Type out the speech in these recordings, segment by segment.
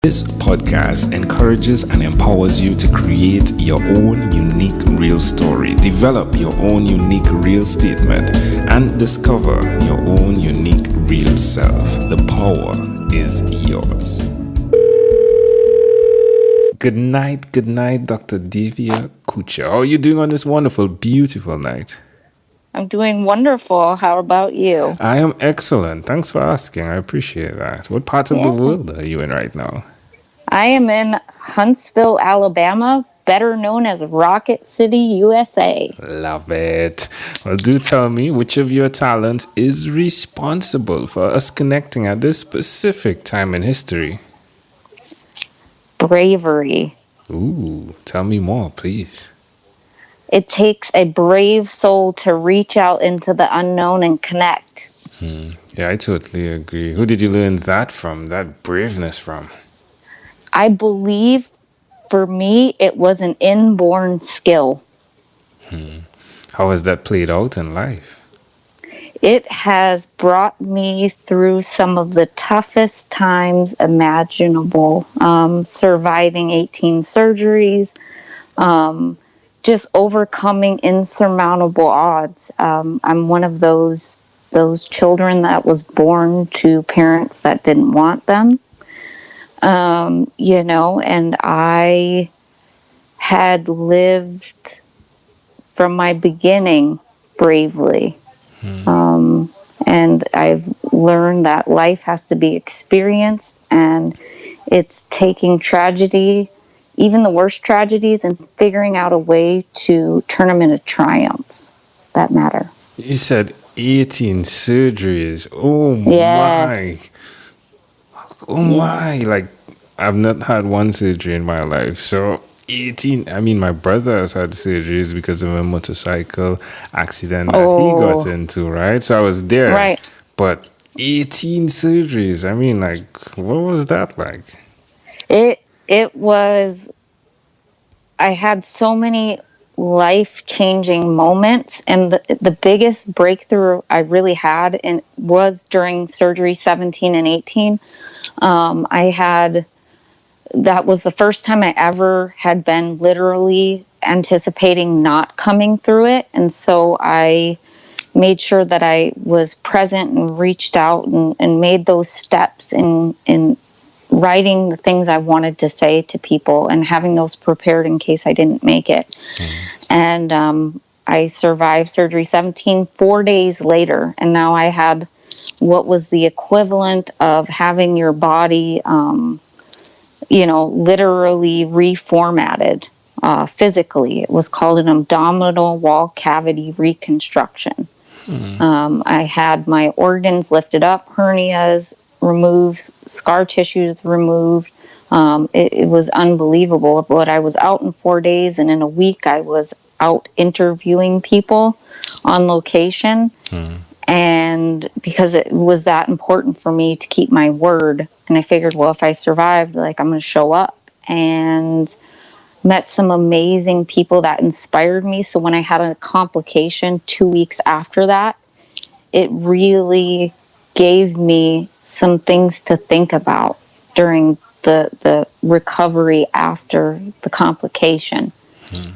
This podcast encourages and empowers you to create your own unique real story, develop your own unique real statement, and discover your own unique real self. The power is yours. Good night, Dr. Davia Coutcher. How are you doing on this wonderful, beautiful night? I'm doing wonderful. How about you? I am excellent. Thanks for asking. I appreciate that. What part of the world are you in right now? I am in Huntsville, Alabama, better known as Rocket City, USA. Love it. Well, do tell me which of your talents is responsible for us connecting at this specific time in history? Bravery. Ooh, tell me more, please. It takes a brave soul to reach out into the unknown and connect. Yeah, I totally agree. Who did you learn that from, that braveness from? I believe for me, it was an inborn skill. How has that played out in life? It has brought me through some of the toughest times imaginable. Surviving 18 surgeries, just overcoming insurmountable odds. I'm one of those children that was born to parents that didn't want them. And I had lived from my beginning bravely. And I've learned that life has to be experienced, and it's taking tragedy, even the worst tragedies, and figuring out a way to turn them into triumphs that matter. You said 18 surgeries. Oh, yes. my. Like, I've not had one surgery in my life. So 18, I mean, my brother has had surgeries because of a motorcycle accident that he got into, right? So I was there. Right. But 18 surgeries, I mean, like, what was that like? It was, I had so many life-changing moments, and the biggest breakthrough I really had was during surgery 17 and 18. That was the first time I ever had been literally anticipating not coming through it. And so I made sure that I was present and reached out and made those steps in writing the things I wanted to say to people and having those prepared in case I didn't make it. And I survived surgery 17 4 days later. And now I had what was the equivalent of having your body literally reformatted physically. It was called an abdominal wall cavity reconstruction. I had my organs lifted up, hernias removed, scar tissues removed. It was unbelievable. But I was out in 4 days, and in a week I was out interviewing people on location. And because it was that important for me to keep my word. And I figured, well, if I survived, I'm going to show up. And met some amazing people that inspired me. So when I had a complication 2 weeks after that, it really gave me some things to think about during the recovery after the complication.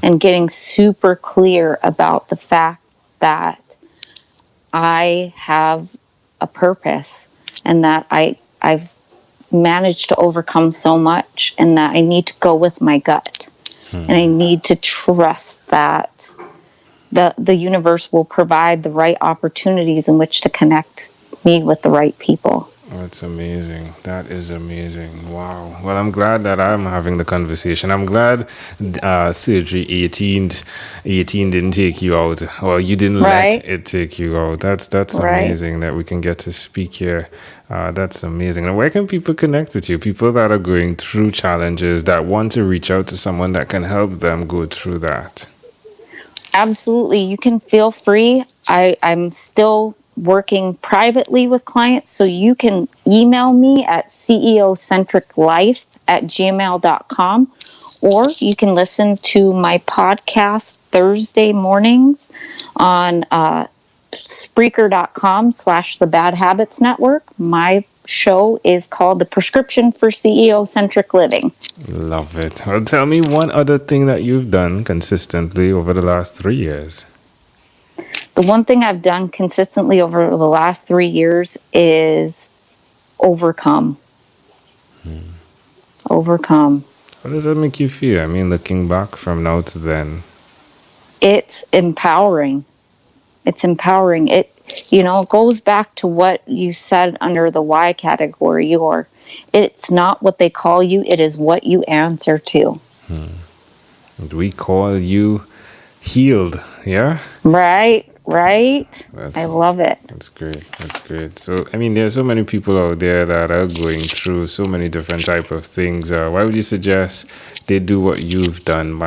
And getting super clear about the fact that I have a purpose, and that I've managed to overcome so much, and that I need to go with my gut. And I need to trust that the universe will provide the right opportunities in which to connect me with the right people. That's amazing. That is amazing. Wow. Well, I'm glad that I'm having the conversation. I'm glad surgery 18 didn't take you out. Well, you didn't let it take you out. That's amazing that we can get to speak here. That's amazing. And where can people connect with you? People that are going through challenges, that want to reach out to someone that can help them go through that. Absolutely. You can feel free. I'm still working privately with clients, so you can email me at ceocentriclife@gmail.com, or you can listen to my podcast Thursday mornings on Spreaker.com/The Bad Habits Network. My show is called The Prescription for CEO-Centric Living. Love it. Well, tell me one other thing that you've done consistently over the last 3 years. The one thing I've done consistently over the last 3 years is overcome. Overcome. How does that make you feel? I mean, looking back from now to then. It's empowering. It's empowering. It goes back to what you said under the why category. It's not what they call you, it is what you answer to. And we call you healed, yeah? Right. I love it. That's great. So, I mean, there's so many people out there that are going through so many different type of things. Why would you suggest they do what you've done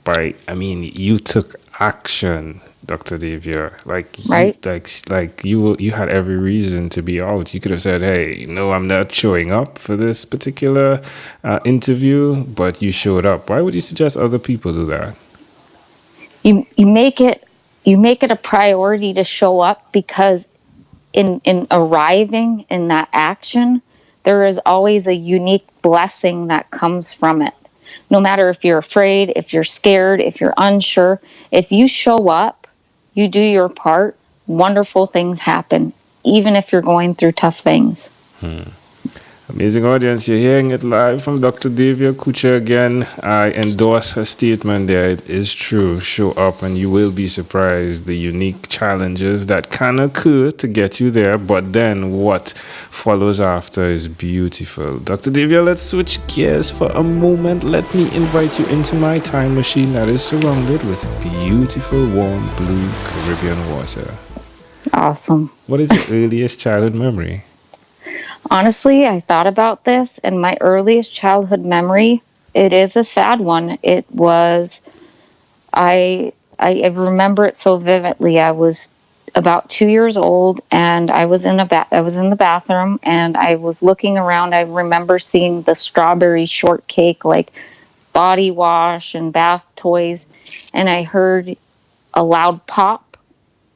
you took action, Dr. Davia. You had every reason to be out. You could have said, hey, no, I'm not showing up for this particular interview, but you showed up. Why would you suggest other people do that? You make it a priority to show up, because in arriving in that action, there is always a unique blessing that comes from it. No matter if you're afraid, if you're scared, if you're unsure, if you show up, you do your part, wonderful things happen, even if you're going through tough things. Amazing audience, you're hearing it live from Dr. Davia Coutcher again. I endorse her statement there. It is true. Show up and you will be surprised. The unique challenges that can occur to get you there, but then what follows after is beautiful. Dr. Davia, let's switch gears for a moment. Let me invite you into my time machine that is surrounded with beautiful, warm, blue Caribbean water. Awesome. What is your earliest childhood memory? Honestly, I thought about this, and my earliest childhood memory, it is a sad one. It was, I remember it so vividly. I was about 2 years old, and I was in the bathroom, and I was looking around. I remember seeing the strawberry shortcake, like body wash and bath toys, and I heard a loud pop,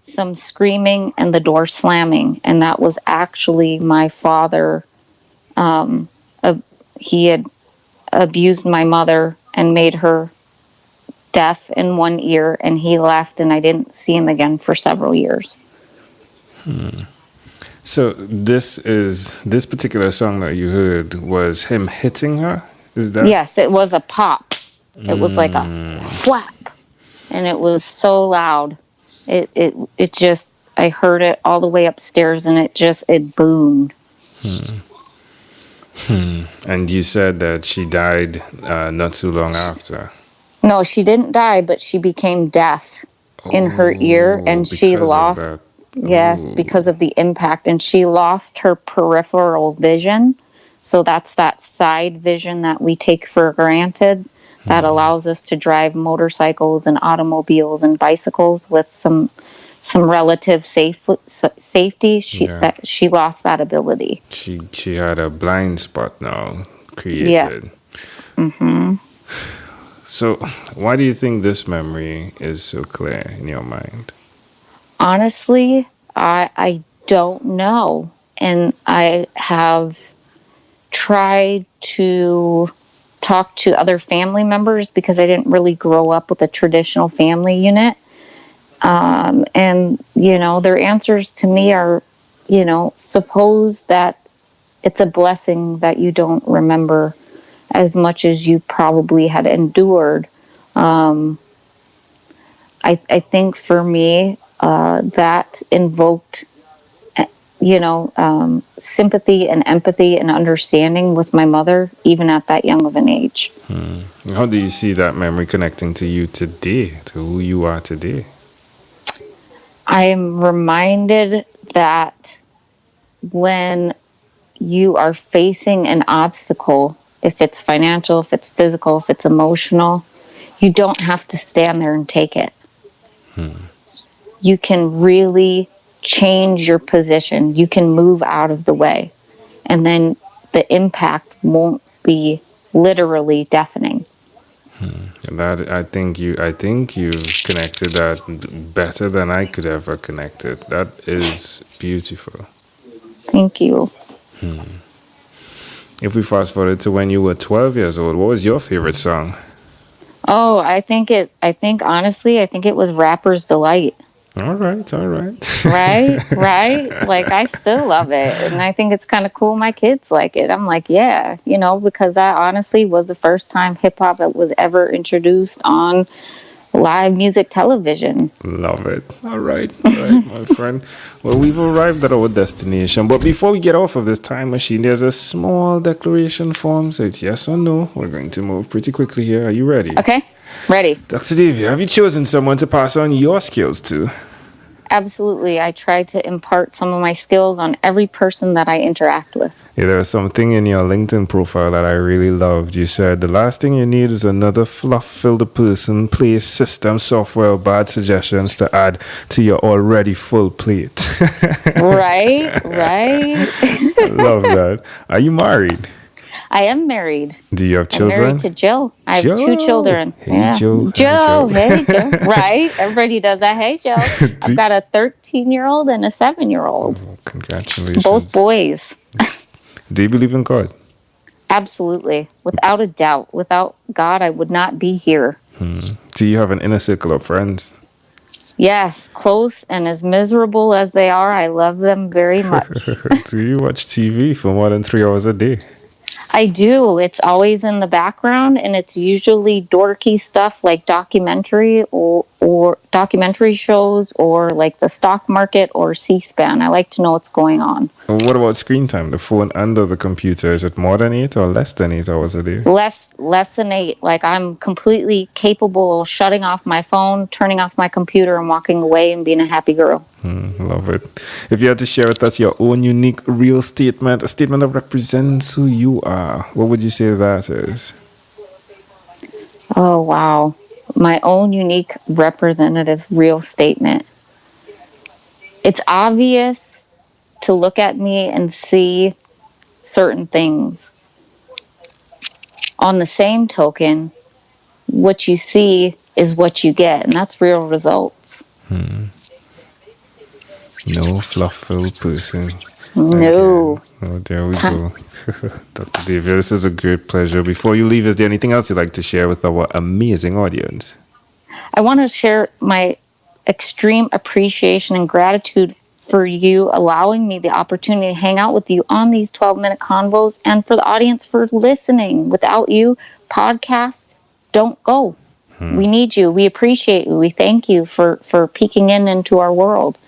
some screaming, and the door slamming, and that was actually my father. He had abused my mother and made her deaf in one ear, and he left, and I didn't see him again for several years. So this particular song that you heard was him hitting her? Is that? Yes, it was a pop. It was like a whap, and it was so loud. It just, I heard it all the way upstairs, and it boomed. And you said that she died not too long after. No, she didn't die, but she became deaf in her ear, and she lost, because of the impact, and she lost her peripheral vision. So that's that side vision that we take for granted, that allows us to drive motorcycles and automobiles and bicycles with some relative safety. She lost that ability. She had a blind spot now created. Yeah. So why do you think this memory is so clear in your mind? Honestly, I don't know. And I have tried to talk to other family members, because I didn't really grow up with a traditional family unit. And, their answers to me are, suppose that it's a blessing that you don't remember as much as you probably had endured. I think for me, that invoked, sympathy and empathy and understanding with my mother, even at that young of an age. How do you see that memory connecting to you today, to who you are today? I am reminded that when you are facing an obstacle, if it's financial, if it's physical, if it's emotional, you don't have to stand there and take it. You can really change your position. You can move out of the way, and then the impact won't be literally deafening. That I think you've connected that better than I could ever connect it. That is beautiful. Thank you. If we fast forward to when you were 12 years old, what was your favorite song? Oh, honestly, I think it was Rapper's Delight. All right, all right. Right. Like, I still love it. And I think it's kind of cool my kids like it. I'm like, yeah, because that honestly was the first time hip hop was ever introduced on live music television. Love it. All right, my friend. Well, we've arrived at our destination. But before we get off of this time machine, there's a small declaration form. So it's yes or no. We're going to move pretty quickly here. Are you ready? Okay, ready. Dr. Davia, have you chosen someone to pass on your skills to? Absolutely. I try to impart some of my skills on every person that I interact with. Yeah, there was something in your LinkedIn profile that I really loved. You said the last thing you need is another fluff-filled person, place, system, software, or bad suggestions to add to your already full plate. Right. I love that. Are you married? I am married. Do you have I'm children? married to Joe. I have 2 children. Hey, Joe. Joe. Hey, Joe. Right. Everybody does that. Hey, Joe. I've got a 13-year-old and a 7-year-old. Oh, congratulations. Both boys. Do you believe in God? Absolutely. Without a doubt. Without God, I would not be here. Do you have an inner circle of friends? Yes. Close and as miserable as they are, I love them very much. Do you watch TV for more than 3 hours a day? I do. It's always in the background, and it's usually dorky stuff like documentary or documentary shows or like the stock market or C-SPAN. I like to know what's going on. What about screen time? The phone and the computer, is it more than 8 or less than 8 hours a day? Less than 8. Like, I'm completely capable of shutting off my phone, turning off my computer, and walking away and being a happy girl. Love it. If you had to share with us your own unique real statement, a statement that represents who you are, what would you say that is? Oh, wow. My own unique representative real statement. It's obvious to look at me and see certain things. On the same token, what you see is what you get, and that's real results. No fluff-filled person. No. Oh, there we go. Dr. Davia, this is a great pleasure. Before you leave, is there anything else you'd like to share with our amazing audience? I want to share my extreme appreciation and gratitude for you allowing me the opportunity to hang out with you on these 12-minute convos, and for the audience for listening. Without you, podcasts don't go. We need you. We appreciate you. We thank you for peeking into our world.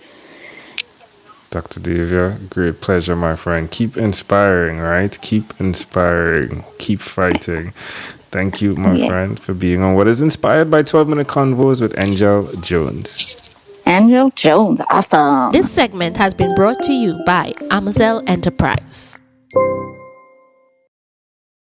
Dr. Davia, great pleasure, my friend. Keep inspiring, right? Keep inspiring. Keep fighting. Thank you, my friend, for being on what is inspired by 12-minute convos with Angel Jones. Angel Jones, awesome. This segment has been brought to you by Amazel Enterprise.